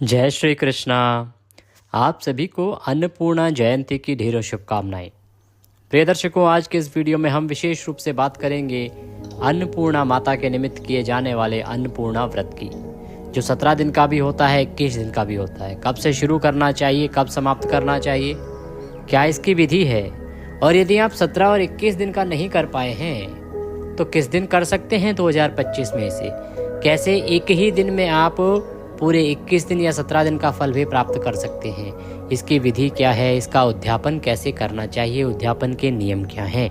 जय श्री कृष्णा। आप सभी को अन्नपूर्णा जयंती की ढेरों शुभकामनाएं। प्रिय दर्शकों, आज के इस वीडियो में हम विशेष रूप से बात करेंगे अन्नपूर्णा माता के निमित्त किए जाने वाले अन्नपूर्णा व्रत की, जो 17 दिन का भी होता है, 21 दिन का भी होता है। कब से शुरू करना चाहिए, कब समाप्त करना चाहिए, क्या इसकी विधि है, और यदि आप 17 और 21 दिन का नहीं कर पाए हैं तो किस दिन कर सकते हैं 2025 में से। कैसे एक ही दिन में आप पूरे 21 दिन या 17 दिन का फल भी प्राप्त कर सकते हैं, इसकी विधि क्या है, इसका उद्यापन कैसे करना चाहिए, उद्यापन के नियम क्या हैं,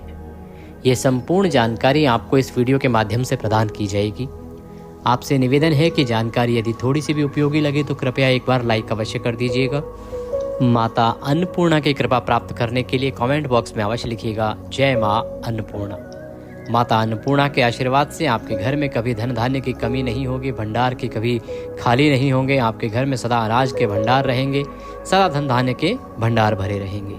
ये संपूर्ण जानकारी आपको इस वीडियो के माध्यम से प्रदान की जाएगी। आपसे निवेदन है कि जानकारी यदि थोड़ी सी भी उपयोगी लगे तो कृपया एक बार लाइक अवश्य कर दीजिएगा। माता अन्नपूर्णा की कृपा प्राप्त करने के लिए कमेंट बॉक्स में अवश्य लिखिएगा जय माँ अन्नपूर्णा। माता अन्नपूर्णा के आशीर्वाद से आपके घर में कभी धन धान्य की कमी नहीं होगी, भंडार की कभी खाली नहीं होंगे। आपके घर में सदा अनाज के भंडार रहेंगे, सदा धन धान्य के भंडार भरे रहेंगे।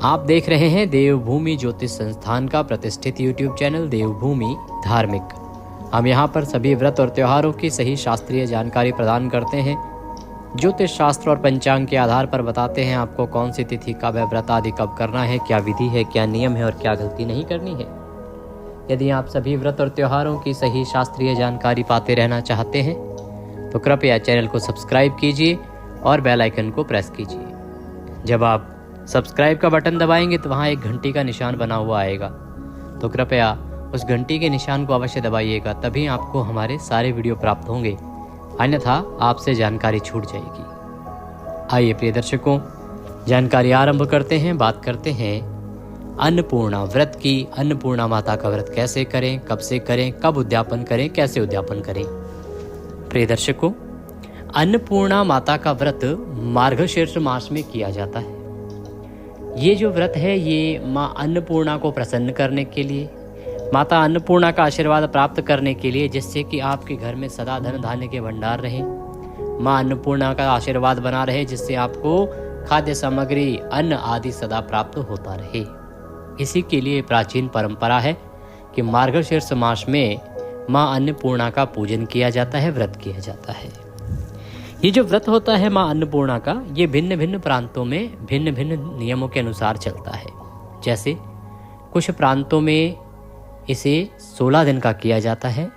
आप देख रहे हैं देवभूमि ज्योतिष संस्थान का प्रतिष्ठित यूट्यूब चैनल देवभूमि धार्मिक। हम यहाँ पर सभी व्रत और त्योहारों की सही शास्त्रीय जानकारी प्रदान करते हैं। ज्योतिष शास्त्र और पंचांग के आधार पर बताते हैं आपको कौन सी तिथि कब है, व्रत आदि कब करना है, क्या विधि है, क्या नियम है और क्या गलती नहीं करनी है। यदि आप सभी व्रत और त्योहारों की सही शास्त्रीय जानकारी पाते रहना चाहते हैं तो कृपया चैनल को सब्सक्राइब कीजिए और बेल आइकन को प्रेस कीजिए। जब आप सब्सक्राइब का बटन दबाएंगे तो वहाँ एक घंटी का निशान बना हुआ आएगा, तो कृपया उस घंटी के निशान को अवश्य दबाइएगा, तभी आपको हमारे सारे वीडियो प्राप्त होंगे, अन्यथा आपसे जानकारी छूट जाएगी। आइए प्रिय दर्शकों, जानकारी आरंभ करते हैं। बात करते हैं अन्नपूर्णा व्रत की। अन्नपूर्णा माता का व्रत कैसे करें, कब से करें, कब उद्यापन करें, कैसे उद्यापन करें। प्रिय दर्शकों, अन्नपूर्णा माता का व्रत मार्गशीर्ष मास में किया जाता है। ये जो व्रत है ये माँ अन्नपूर्णा को प्रसन्न करने के लिए, माता अन्नपूर्णा का आशीर्वाद प्राप्त करने के लिए, जिससे कि आपके घर में सदा धन धान्य के भंडार रहे, माँ अन्नपूर्णा का आशीर्वाद बना रहे, जिससे आपको खाद्य सामग्री अन्न आदि सदा प्राप्त होता रहे। इसी के लिए प्राचीन परंपरा है कि मार्गशीर्ष मास में माँ अन्नपूर्णा का पूजन किया जाता है, व्रत किया जाता है। ये जो व्रत होता है माँ अन्नपूर्णा का, ये भिन्न भिन्न प्रांतों में भिन्न भिन्न नियमों के अनुसार चलता है। जैसे कुछ प्रांतों में इसे 16 दिन का किया जाता है,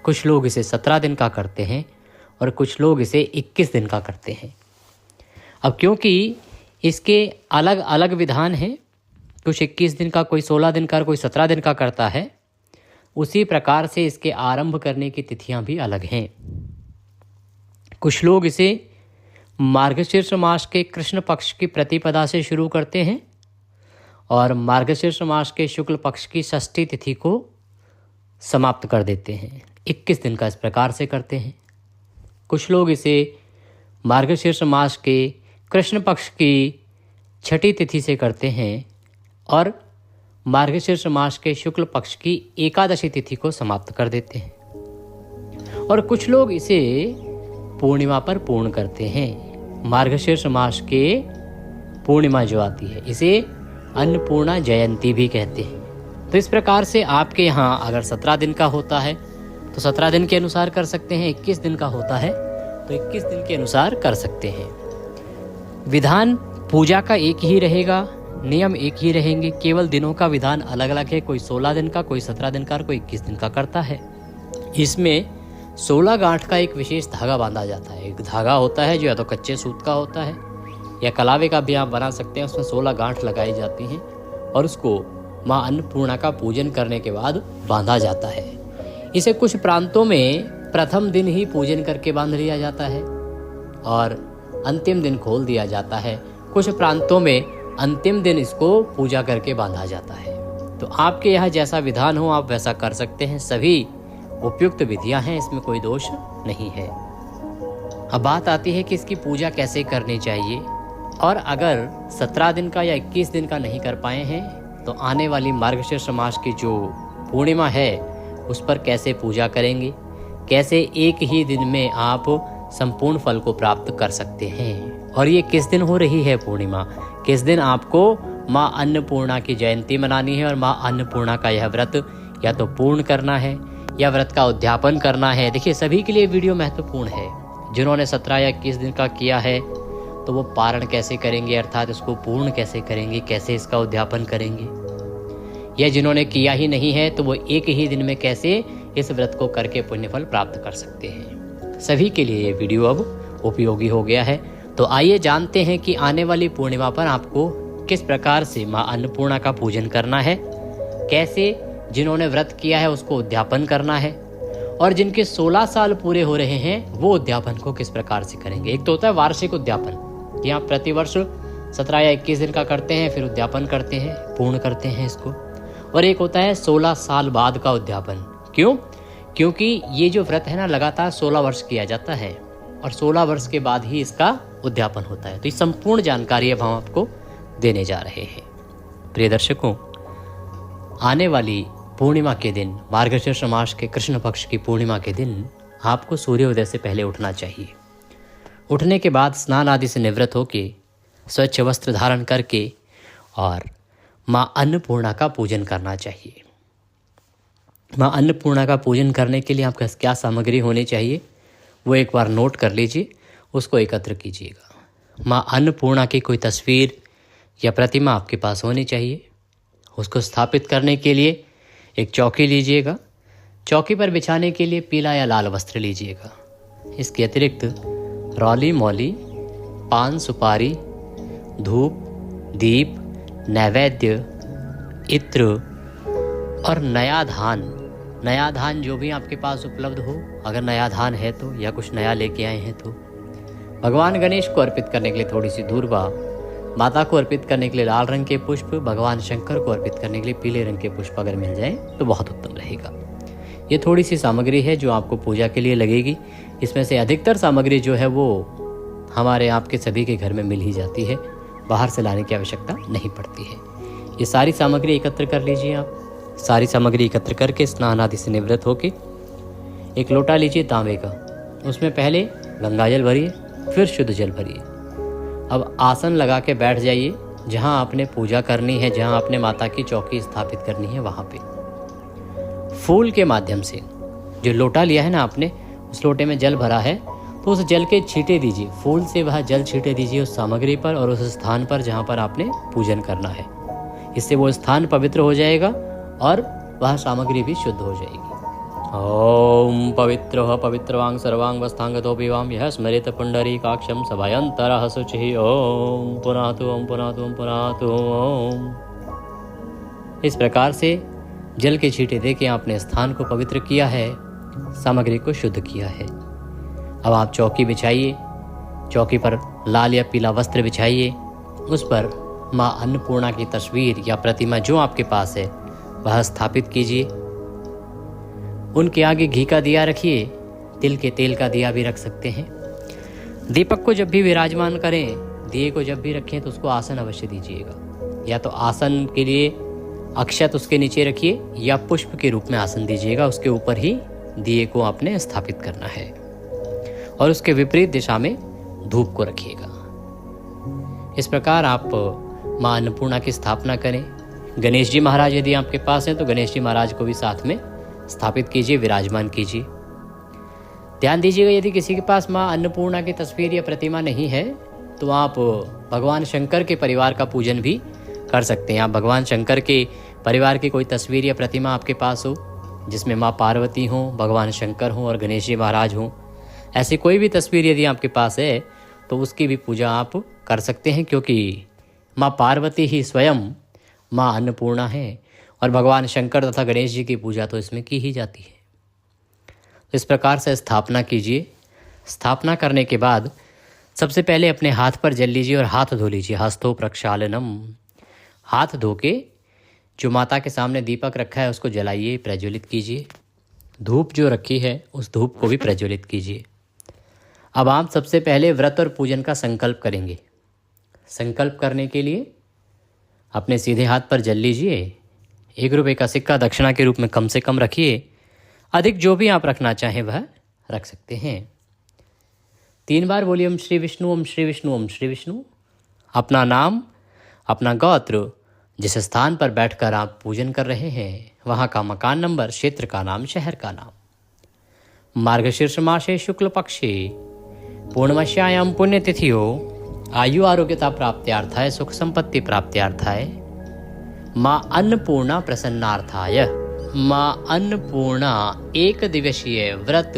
कुछ लोग इसे 17 दिन का करते हैं और कुछ लोग इसे 21 दिन का करते हैं। अब क्योंकि इसके अलग अलग विधान हैं, कुछ 21 दिन का, कोई 16 दिन का, कोई 17 दिन का करता है, उसी प्रकार से इसके आरंभ करने की तिथियां भी अलग हैं। कुछ लोग इसे मार्गशीर्ष मास के कृष्ण पक्ष की प्रतिपदा से शुरू करते हैं और मार्गशीर्ष मास के शुक्ल पक्ष की षष्ठी तिथि को समाप्त कर देते हैं। 21 दिन का इस प्रकार से करते हैं। कुछ लोग इसे मार्गशीर्ष मास के कृष्ण पक्ष की छठी तिथि से करते हैं और मार्गशीर्ष मास के शुक्ल पक्ष की एकादशी तिथि को समाप्त कर देते हैं। और कुछ लोग इसे पूर्णिमा पर पूर्ण करते हैं। मार्गशीर्ष मास के पूर्णिमा जो आती है, इसे अन्नपूर्णा जयंती भी कहते हैं। तो इस प्रकार से आपके यहाँ अगर 17 दिन का होता है तो 17 दिन के अनुसार कर सकते हैं, 21 दिन का होता है तो 21 दिन के अनुसार कर सकते हैं। विधान पूजा का एक ही रहेगा, नियम एक ही रहेंगे, केवल दिनों का विधान अलग अलग है। कोई 16 दिन का, कोई 17 दिन का, कोई 21 दिन का करता है। इसमें 16 गांठ का एक विशेष धागा बांधा जाता है। एक धागा होता है जो या तो कच्चे सूत का होता है या कलावे का भी आप बना सकते हैं। उसमें 16 गांठ लगाई जाती हैं और उसको माँ अन्नपूर्णा का पूजन करने के बाद बांधा जाता है। इसे कुछ प्रांतों में प्रथम दिन ही पूजन करके बांध लिया जाता है और अंतिम दिन खोल दिया जाता है। कुछ प्रांतों में अंतिम दिन इसको पूजा करके बांधा जाता है। तो आपके यहाँ जैसा विधान हो आप वैसा कर सकते हैं। सभी उपयुक्त विधियां हैं, इसमें कोई दोष नहीं है। अब बात आती है कि इसकी पूजा कैसे करनी चाहिए, और अगर 17 दिन का या 21 दिन का नहीं कर पाए हैं तो आने वाली मार्गशीर्ष मास की जो पूर्णिमा है उस पर कैसे पूजा करेंगे, कैसे एक ही दिन में आप संपूर्ण फल को प्राप्त कर सकते हैं। और ये किस दिन हो रही है पूर्णिमा, किस दिन आपको माँ अन्नपूर्णा की जयंती मनानी है और माँ अन्नपूर्णा का यह व्रत या तो पूर्ण करना है या व्रत का उद्यापन करना है। देखिए, सभी के लिए वीडियो महत्वपूर्ण है। जिन्होंने 17 या 21 दिन का किया है तो वो पारण कैसे करेंगे, अर्थात इसको पूर्ण कैसे करेंगे, कैसे इसका उद्यापन करेंगे। या जिन्होंने किया ही नहीं है तो वो एक ही दिन में कैसे इस व्रत को करके पुण्यफल प्राप्त कर सकते हैं। सभी के लिए ये वीडियो अब उपयोगी हो गया है। तो आइए जानते हैं कि आने वाली पूर्णिमा पर आपको किस प्रकार से माँ अन्नपूर्णा का पूजन करना है, कैसे जिन्होंने व्रत किया है उसको उद्यापन करना है, और जिनके 16 साल पूरे हो रहे हैं वो उद्यापन को किस प्रकार से करेंगे। एक तो होता है वार्षिक उद्यापन, कि आप प्रतिवर्ष 17 या 21 दिन का करते हैं, फिर उद्यापन करते हैं, पूर्ण करते हैं इसको। और एक होता है 16 साल बाद का उद्यापन। क्यों? क्योंकि ये जो व्रत है ना लगातार 16 वर्ष किया जाता है और 16 वर्ष के बाद ही इसका उद्यापन होता है। तो ये संपूर्ण जानकारी अब हम आपको देने जा रहे हैं। प्रिय दर्शकों, आने वाली पूर्णिमा के दिन, मार्गशीर्ष मास के कृष्ण पक्ष की पूर्णिमा के दिन आपको सूर्योदय से पहले उठना चाहिए। उठने के बाद स्नान आदि से निवृत्त होकर स्वच्छ वस्त्र धारण करके और माँ अन्नपूर्णा का पूजन करना चाहिए। माँ अन्नपूर्णा का पूजन करने के लिए आपके क्या सामग्री होनी चाहिए वो एक बार नोट कर लीजिए, उसको एकत्र कीजिएगा। माँ अन्नपूर्णा की कोई तस्वीर या प्रतिमा आपके पास होनी चाहिए। उसको स्थापित करने के लिए एक चौकी लीजिएगा। चौकी पर बिछाने के लिए पीला या लाल वस्त्र लीजिएगा। इसके अतिरिक्त रौली मौली, पान सुपारी, धूप, दीप, नैवेद्य, इत्र और नया धान जो भी आपके पास उपलब्ध हो, अगर नया धान है तो, या कुछ नया लेके आए हैं तो। भगवान गणेश को अर्पित करने के लिए थोड़ी सी दूर्वा, माता को अर्पित करने के लिए लाल रंग के पुष्प, भगवान शंकर को अर्पित करने के लिए पीले रंग के पुष्प अगर मिल जाए तो बहुत उत्तम रहेगा। ये थोड़ी सी सामग्री है जो आपको पूजा के लिए लगेगी। इसमें से अधिकतर सामग्री जो है वो हमारे आपके सभी के घर में मिल ही जाती है, बाहर से लाने की आवश्यकता नहीं पड़ती है। ये सारी सामग्री एकत्र कर लीजिए आप। सारी सामग्री एकत्र करके स्नान आदि से निवृत्त होके एक लोटा लीजिए तांबे का, उसमें पहले गंगा जल भरिए, फिर शुद्ध जल भरिए। अब आसन लगा के बैठ जाइए जहाँ आपने पूजा करनी है, जहाँ आपने माता की चौकी स्थापित करनी है वहाँ पे। फूल के माध्यम से जो लोटा लिया है ना आपने, उस लोटे में जल भरा है तो उस जल के छींटे दीजिए, फूल से वह जल छींटे दीजिए उस सामग्री पर और उस स्थान पर जहाँ पर आपने पूजन करना है। इससे वो स्थान पवित्र हो जाएगा और वह सामग्री भी शुद्ध हो जाएगी। ओम पवित्र पवित्रवांग सर्वांग वस्थांगतोपि वाम यह स्मरित पुंडरीकाक्षम सभयंतरः शुचिः। ओम पुनातु ओम पुनातु ओम पुनातु ओम। इस प्रकार से जल के छींटे दे के आपने स्थान को पवित्र किया है, सामग्री को शुद्ध किया है। अब आप चौकी बिछाइए, चौकी पर लाल या पीला वस्त्र बिछाइए, उस पर माँ अन्नपूर्णा की तस्वीर या प्रतिमा जो आपके पास है वह स्थापित कीजिए। उनके आगे घी का दिया रखिए, तिल के तेल का दिया भी रख सकते हैं। दीपक को जब भी विराजमान करें, दिए को जब भी रखें तो उसको आसन अवश्य दीजिएगा। या तो आसन के लिए अक्षत उसके नीचे रखिए या पुष्प के रूप में आसन दीजिएगा, उसके ऊपर ही दिए को आपने स्थापित करना है। और उसके विपरीत दिशा में धूप को रखिएगा। इस प्रकार आप माँ अन्नपूर्णा की स्थापना करें। गणेश जी महाराज यदि आपके पास हैं तो गणेश जी महाराज को भी साथ में स्थापित कीजिए, विराजमान कीजिए। ध्यान दीजिएगा, यदि किसी के पास माँ अन्नपूर्णा की तस्वीर या प्रतिमा नहीं है तो आप भगवान शंकर के परिवार का पूजन भी कर सकते हैं। आप भगवान शंकर के परिवार की कोई तस्वीर या प्रतिमा आपके पास हो जिसमें माँ पार्वती हो, भगवान शंकर हो और गणेश जी महाराज हों, ऐसी कोई भी तस्वीर यदि आपके पास है तो उसकी भी पूजा आप कर सकते हैं, क्योंकि माँ पार्वती ही स्वयं माँ अन्नपूर्णा है और भगवान शंकर तथा गणेश जी की पूजा तो इसमें की ही जाती है। तो इस प्रकार से स्थापना कीजिए। स्थापना करने के बाद सबसे पहले अपने हाथ पर जल लीजिए और हाथ धो लीजिए। हस्तो प्रक्षालनम। हाथ धो के जो माता के सामने दीपक रखा है उसको जलाइए, प्रज्वलित कीजिए। धूप जो रखी है उस धूप को भी प्रज्वलित कीजिए। अब आप सबसे पहले व्रत और पूजन का संकल्प करेंगे। संकल्प करने के लिए अपने सीधे हाथ पर जल लीजिए। 1 रुपये का सिक्का दक्षिणा के रूप में कम से कम रखिए, अधिक जो भी आप रखना चाहें वह रख सकते हैं। 3 बार बोलिए ओम श्री विष्णु ओम श्री विष्णु ओम श्री विष्णु। अपना नाम, अपना गोत्र, जिस स्थान पर बैठकर आप पूजन कर रहे हैं वहाँ का मकान नंबर, क्षेत्र का नाम, शहर का नाम। मार्गशीर्ष मासे शुक्ल पक्षे पूर्णमस्यायां पुण्यतिथियो आयु आरोग्यता प्राप्त्यार्थाय सुख संपत्ति प्राप्त्यार्थाय माँ अन्नपूर्णा प्रसन्नार्थाय माँ अन्नपूर्णा एक दिवसीय व्रत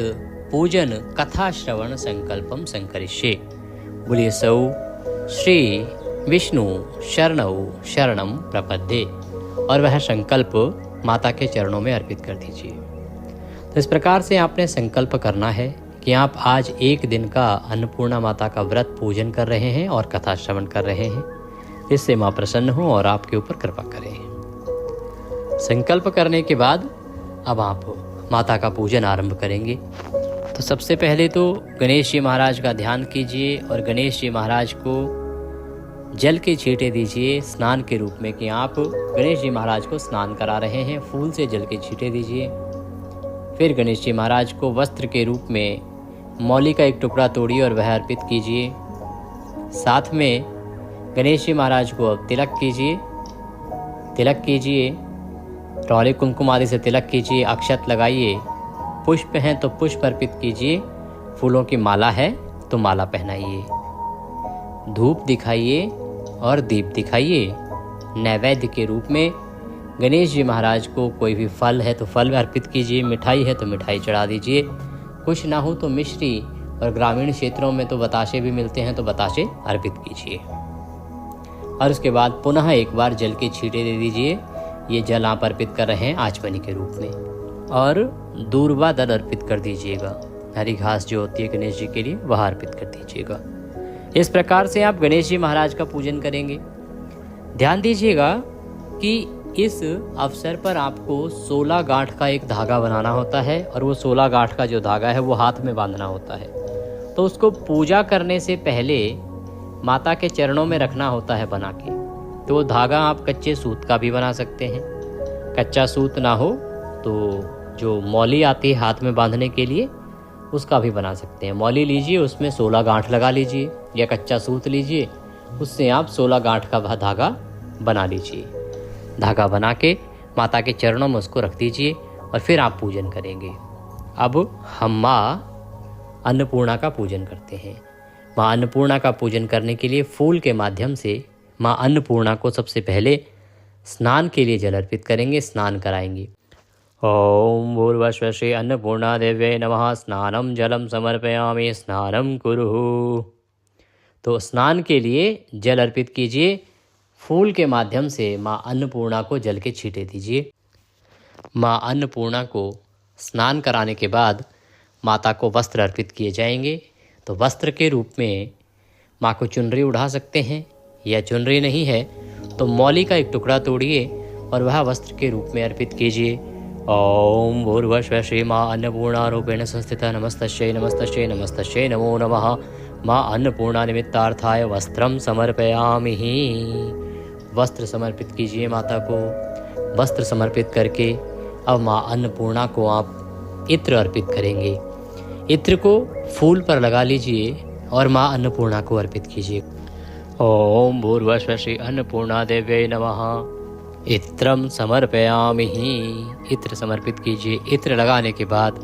पूजन कथा श्रवण संकल्पम संकरिष्ये। बोलिए सौ श्री विष्णु शरणौ शरणम प्रपद्ये, और वह संकल्प माता के चरणों में अर्पित कर दीजिए। तो इस प्रकार से आपने संकल्प करना है कि आप आज एक दिन का अन्नपूर्णा माता का व्रत पूजन कर रहे हैं और कथा श्रवण कर रहे हैं। इससे माँ प्रसन्न हो और आपके ऊपर कृपा करें। संकल्प करने के बाद अब आप माता का पूजन आरंभ करेंगे। तो सबसे पहले तो गणेश जी महाराज का ध्यान कीजिए और गणेश जी महाराज को जल के छींटे दीजिए स्नान के रूप में, कि आप गणेश जी महाराज को स्नान करा रहे हैं। फूल से जल के छींटे दीजिए। फिर गणेश जी महाराज को वस्त्र के रूप में मौली का एक टुकड़ा तोड़िए और वह अर्पित कीजिए। साथ में गणेश जी महाराज को अब तिलक कीजिए, रौली कुमकुम आदि से तिलक कीजिए, अक्षत लगाइए। पुष्प हैं तो पुष्प अर्पित कीजिए, फूलों की माला है तो माला पहनाइए, धूप दिखाइए और दीप दिखाइए। नैवेद्य के रूप में गणेश जी महाराज को कोई भी फल है तो फल अर्पित कीजिए, मिठाई है तो मिठाई चढ़ा दीजिए। कुछ ना हो तो मिश्री, और ग्रामीण क्षेत्रों में तो बताशे भी मिलते हैं तो बताशे अर्पित कीजिए। और उसके बाद पुनः एक बार जल के छींटे दे दीजिए। ये जल आप अर्पित कर रहे हैं आचमनी के रूप में। और दूर्वा दल अर्पित कर दीजिएगा, हरी घास जो होती है गणेश जी के लिए वह अर्पित कर दीजिएगा। इस प्रकार से आप गणेश जी महाराज का पूजन करेंगे। ध्यान दीजिएगा कि इस अवसर पर आपको 16 गांठ का एक धागा बनाना होता है, और वो 16 गांठ का जो धागा है वो हाथ में बांधना होता है। तो उसको पूजा करने से पहले माता के चरणों में रखना होता है बना के। तो वो धागा आप कच्चे सूत का भी बना सकते हैं। कच्चा सूत ना हो तो जो मौली आती है हाथ में बांधने के लिए उसका भी बना सकते हैं। मौली लीजिए, उसमें 16 गांठ लगा लीजिए, या कच्चा सूत लीजिए, उससे आप 16 गांठ का धागा बना लीजिए। धागा बना के माता के चरणों में उसको रख दीजिए और फिर आप पूजन करेंगे। अब हम माँ अन्नपूर्णा का पूजन करते हैं। माँ अन्नपूर्णा का पूजन करने के लिए फूल के माध्यम से माँ अन्नपूर्णा को सबसे पहले स्नान के लिए जल अर्पित करेंगे, स्नान कराएंगे। ओम भूर्भुवः श्री अन्नपूर्णा देव्यै नमः। स्नानम जलम समर्पयामि, स्नानम कुरुः। तो स्नान के लिए जल अर्पित कीजिए। फूल के माध्यम से माँ अन्नपूर्णा को जल के छींटे दीजिए। माँ अन्नपूर्णा को स्नान कराने के बाद माता को वस्त्र अर्पित किए जाएंगे। तो वस्त्र के रूप में माँ को चुनरी उड़ा सकते हैं, या चुनरी नहीं है तो मौली का एक टुकड़ा तोड़िए और वह वस्त्र के रूप में अर्पित कीजिए। ओम भूर्भुवः श्री माँ अन्नपूर्णा रूपेण संस्थिता नमस्तस्यै नमस्तस्यै नमस्तस्यै नमो नमः। माँ अन्नपूर्णा निमित्तार्थाय वस्त्रम समर्पयामि। वस्त्र समर्पित कीजिए माता को। वस्त्र समर्पित करके अब माँ अन्नपूर्णा को आप इत्र अर्पित करेंगे। इत्र को फूल पर लगा लीजिए और माँ अन्नपूर्णा को अर्पित कीजिए। ओम भूर्भुवः श्री अन्नपूर्णा देव्यै नमः। इत्रम समर्पयामि। इत्र समर्पित कीजिए। इत्र लगाने के बाद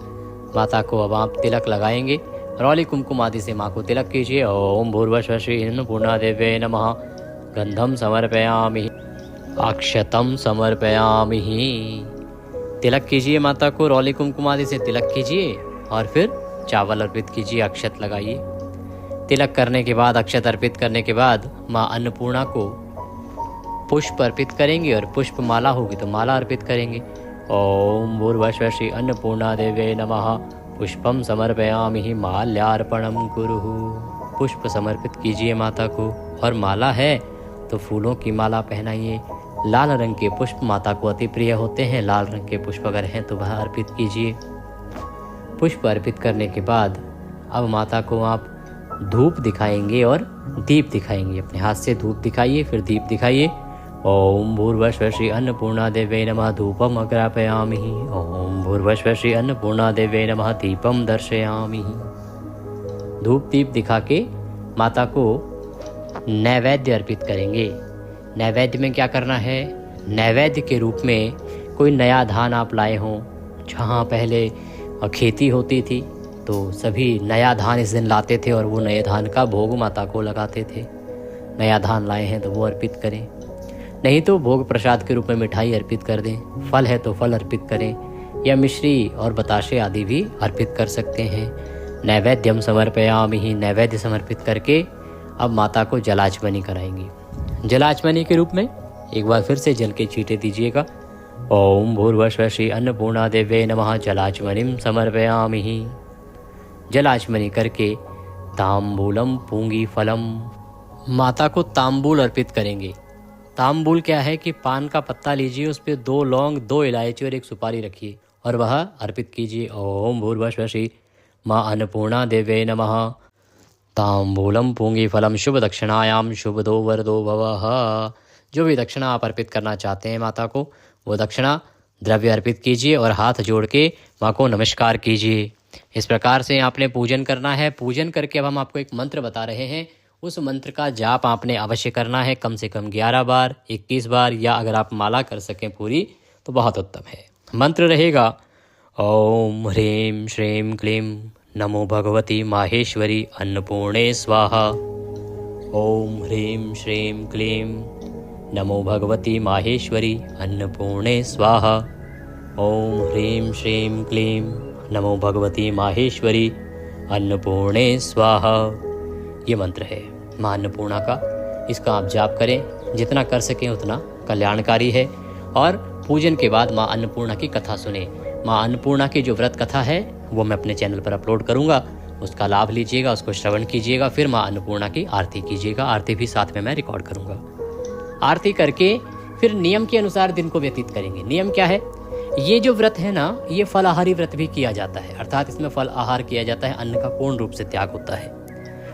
माता को अब आप तिलक लगाएंगे। रौली कुमकुम आदि से माँ को तिलक कीजिए। ओम भूर्भुवः श्री अन्नपूर्णा देव्यै नमः। गंधम समर्पयामि, अक्षतम समर्पयामि। तिलक कीजिए माता को, रौली कुमकुम आदि से तिलक कीजिए और फिर चावल अर्पित कीजिए, अक्षत लगाइए। तिलक करने के बाद, अक्षत अर्पित करने के बाद माँ अन्नपूर्णा को पुष्प अर्पित करेंगे, और पुष्प माला होगी तो माला अर्पित करेंगे। ओम भूर्भुवः श्री अन्नपूर्णा देव्यै नमः। पुष्पम समर्पयामि, माल्यार्पणम कुरुः। पुष्प समर्पित कीजिए माता को, और माला है तो फूलों की माला पहनाइए। लाल रंग के पुष्प माता को अति प्रिय होते हैं। लाल रंग के पुष्प अगर हैं तो वह अर्पित कीजिए। पुष्प अर्पित करने के बाद अब माता को आप धूप दिखाएंगे और दीप दिखाएंगे। अपने हाथ से धूप दिखाइए, फिर दीप दिखाइए। ओम भूर्भुवः श्री अन्नपूर्णा देव्यै नमः। धूपम अग्रापयामि। ओम भूर्भुवः श्री अन्नपूर्णा देव्यै नमः। दीपम दर्शयामि। धूप दीप दिखा के माता को नैवेद्य अर्पित करेंगे। नैवेद्य में क्या करना है? नैवेद्य के रूप में कोई नया धान आप लाए हों, जहाँ पहले खेती होती थी तो सभी नया धान इस दिन लाते थे और वो नए धान का भोग माता को लगाते थे। नया धान लाए हैं तो वो अर्पित करें, नहीं तो भोग प्रसाद के रूप में मिठाई अर्पित कर दें। फल है तो फल अर्पित करें या मिश्री और बताशे आदि भी अर्पित कर सकते हैं। नैवेद्यम समर्पयामि ही, नैवेद्य समर्पित करके अब माता को जलाचमनी कराएंगी। जलाचमनी के रूप में एक बार फिर से जल के छींटे दीजिएगा। ओम भूर्भुवः श्री अन्नपूर्णा देव्यै नमः जलाचमनिं समर्पयामि ही। जलाचमनी करके तांबूलम पूंगी फलम, माता को तांबूल अर्पित करेंगे। तांबूल क्या है कि पान का पत्ता लीजिए, उस पर 2 लौंग, 2 इलायची और 1 सुपारी रखिए और वह अर्पित कीजिए। ओम भूर्भुवः श्री माँ अन्नपूर्णा देव्यै नमः तांबूलम पूंगी फलम शुभ दक्षिणायाम शुभ दो वरदो भवः। जो भी दक्षिणा आप अर्पित करना चाहते हैं माता को, वो दक्षिणा द्रव्य अर्पित कीजिए और हाथ जोड़ के माँ को नमस्कार कीजिए। इस प्रकार से आपने पूजन करना है। पूजन करके अब हम आपको एक मंत्र बता रहे हैं। उस मंत्र का जाप आपने अवश्य करना है, कम से कम 11 बार, 21 बार, या अगर आप माला कर सकें पूरी तो बहुत उत्तम है। मंत्र रहेगा ओम ह्रीं श्रीं क्लीं नमो भगवती माहेश्वरी अन्नपूर्णे स्वाहा। ओम ह्रीं श्रीं क्लीं नमो भगवती माहेश्वरी अन्नपूर्णे स्वाहा। ओम ह्रीं श्रीं क्लीं नमो भगवती माहेश्वरी अन्नपूर्णे स्वाहा। ये मंत्र है माँ अन्नपूर्णा का। इसका आप जाप करें, जितना कर सकें उतना कल्याणकारी है। और पूजन के बाद माँ अन्नपूर्णा की कथा सुने। माँ अन्नपूर्णा की जो व्रत कथा है वो मैं अपने चैनल पर अपलोड करूँगा, उसका लाभ लीजिएगा, उसको श्रवण कीजिएगा। फिर माँ अन्नपूर्णा की आरती कीजिएगा। आरती भी साथ में मैं रिकॉर्ड करूँगा। आरती करके फिर नियम के अनुसार दिन को व्यतीत करेंगे। नियम क्या है? ये जो व्रत है ना, ये फलाहारी व्रत भी किया जाता है, अर्थात इसमें फल आहार किया जाता है, अन्न का पूर्ण रूप से त्याग होता है।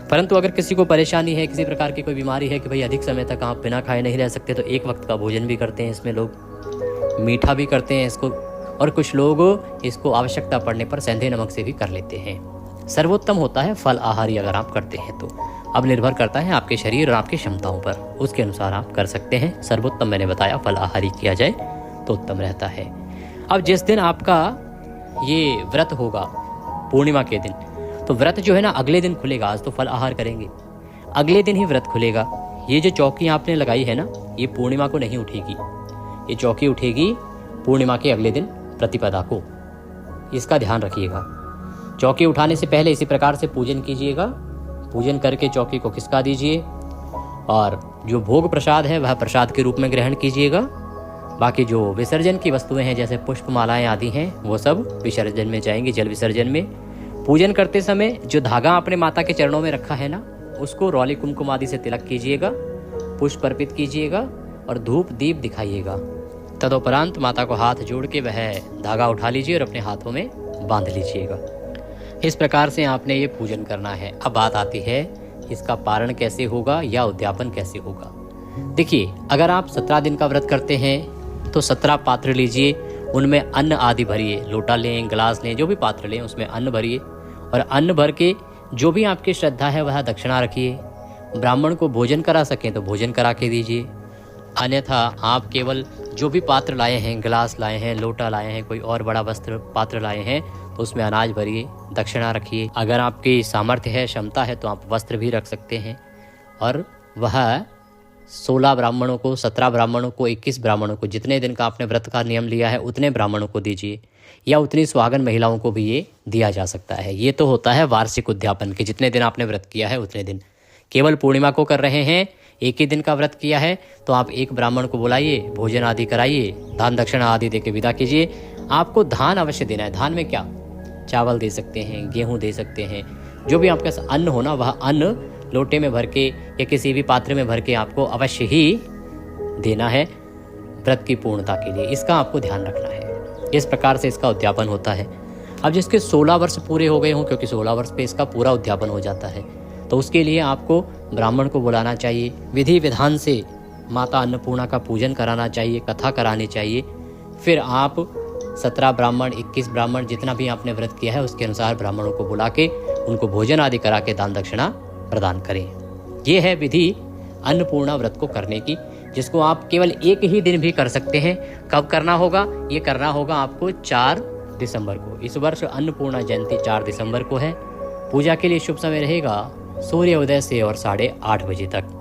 परंतु अगर किसी को परेशानी है, किसी प्रकार की कोई बीमारी है कि भाई अधिक समय तक आप बिना खाए नहीं रह सकते, तो एक वक्त का भोजन भी करते हैं इसमें लोग, मीठा भी करते हैं इसको, और कुछ लोग इसको आवश्यकता पड़ने पर सेंधे नमक से भी कर लेते हैं। सर्वोत्तम होता है फल आहारी अगर आप करते हैं तो। अब निर्भर करता है आपके शरीर और आपकी क्षमताओं पर, उसके अनुसार आप कर सकते हैं। सर्वोत्तम मैंने बताया फल आहारी किया जाए तो उत्तम रहता है। अब जिस दिन आपका ये व्रत होगा पूर्णिमा के दिन, तो व्रत जो है ना अगले दिन खुलेगा। आज तो फल आहार करेंगे, अगले दिन ही व्रत खुलेगा। ये जो चौकी आपने लगाई है ना, ये पूर्णिमा को नहीं उठेगी। ये चौकी उठेगी पूर्णिमा के अगले दिन प्रतिपदा को, इसका ध्यान रखिएगा। चौकी उठाने से पहले इसी प्रकार से पूजन कीजिएगा। पूजन करके चौकी को खिसका दीजिए और जो भोग प्रसाद है वह प्रसाद के रूप में ग्रहण कीजिएगा। बाकी जो विसर्जन की वस्तुएं हैं जैसे पुष्पमालाएं आदि हैं, वो सब विसर्जन में जाएंगी, जल विसर्जन में। पूजन करते समय जो धागा आपने माता के चरणों में रखा है ना, उसको रौली कुमकुम आदि से तिलक कीजिएगा, पुष्प अर्पित कीजिएगा और धूप दीप दिखाइएगा। तदुपरांत माता को हाथ जोड़ के वह धागा उठा लीजिए और अपने हाथों में बांध लीजिएगा। इस प्रकार से आपने ये पूजन करना है। अब बात आती है इसका पारण कैसे होगा या उद्यापन कैसे होगा। देखिए, अगर आप 17 दिन का व्रत करते हैं तो 17 पात्र लीजिए, उनमें अन्न आदि भरिए। लोटा लें, गिलास लें, जो भी पात्र लें उसमें अन्न भरिए और अन्न भर के जो भी आपकी श्रद्धा है वह दक्षिणा रखिए। ब्राह्मण को भोजन करा सकें तो भोजन करा के दीजिए, अन्यथा आप केवल जो भी पात्र लाए हैं, गिलास लाए हैं, लोटा लाए हैं, कोई और बड़ा वस्त्र पात्र लाए हैं, तो उसमें अनाज भरिए, दक्षिणा रखिए। अगर आपकी सामर्थ्य है, क्षमता है, तो आप वस्त्र भी रख सकते हैं। और वह 16 ब्राह्मणों को, 17 ब्राह्मणों को, 21 ब्राह्मणों को, जितने दिन का आपने व्रत का नियम लिया है उतने ब्राह्मणों को दीजिए, या उतनी सुहागन महिलाओं को भी ये दिया जा सकता है। ये तो होता है वार्षिक उद्यापन के, जितने दिन आपने व्रत किया है उतने दिन। केवल पूर्णिमा को कर रहे हैं, एक ही दिन का व्रत किया है, तो आप एक ब्राह्मण को बुलाइए, भोजन आदि कराइए, दान दक्षिणा आदि दे के विदा कीजिए। आपको धान अवश्य देना है। धान में क्या, चावल दे सकते हैं, गेहूं दे सकते हैं, जो भी आपके पास अन्न होना वह अन्न लोटे में भर के या किसी भी पात्र में भर के आपको अवश्य ही देना है व्रत की पूर्णता के लिए। इसका आपको ध्यान रखना है। इस प्रकार से इसका उद्यापन होता है। अब जिसके 16 वर्ष पूरे हो गए हों, क्योंकि 16 वर्ष पे इसका पूरा उद्यापन हो जाता है, तो उसके लिए आपको ब्राह्मण को बुलाना चाहिए। विधि विधान से माता अन्नपूर्णा का पूजन कराना चाहिए, कथा करानी चाहिए। फिर आप 17 ब्राह्मण, 21 ब्राह्मण, जितना भी आपने व्रत किया है उसके अनुसार ब्राह्मणों को बुला के उनको भोजन आदि करा के दान दक्षिणा प्रदान करें। ये है विधि अन्नपूर्णा व्रत को करने की, जिसको आप केवल एक ही दिन भी कर सकते हैं। कब करना होगा? ये करना होगा आपको 4 दिसंबर को। इस वर्ष अन्नपूर्णा जयंती 4 दिसंबर को है। पूजा के लिए शुभ समय रहेगा सूर्योदय से और 8:30 बजे तक।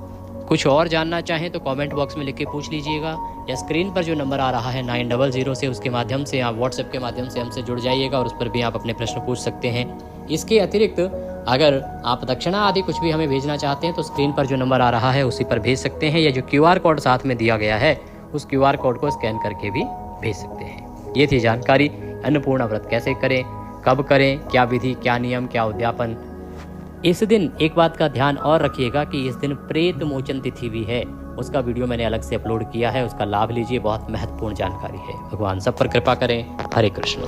कुछ और जानना चाहें तो कमेंट बॉक्स में लिख के पूछ लीजिएगा, या स्क्रीन पर जो नंबर आ रहा है 900 से, उसके माध्यम से आप व्हाट्सएप के माध्यम से हमसे जुड़ जाइएगा और उस पर भी आप अपने प्रश्न पूछ सकते हैं। इसके अतिरिक्त अगर आप दक्षिणा आदि कुछ भी हमें भेजना चाहते हैं तो स्क्रीन पर जो नंबर आ रहा है उसी पर भेज सकते हैं, या जो QR कोड साथ में दिया गया है उस QR कोड को स्कैन करके भी भेज सकते हैं। ये थी जानकारी अन्नपूर्णा व्रत कैसे करें, कब करें, क्या विधि, क्या नियम, क्या उद्यापन। इस दिन एक बात का ध्यान और रखिएगा कि इस दिन प्रेत मोचन तिथि भी है, उसका वीडियो मैंने अलग से अपलोड किया है, उसका लाभ लीजिए, बहुत महत्वपूर्ण जानकारी है। भगवान सब पर कृपा करें। हरे कृष्ण।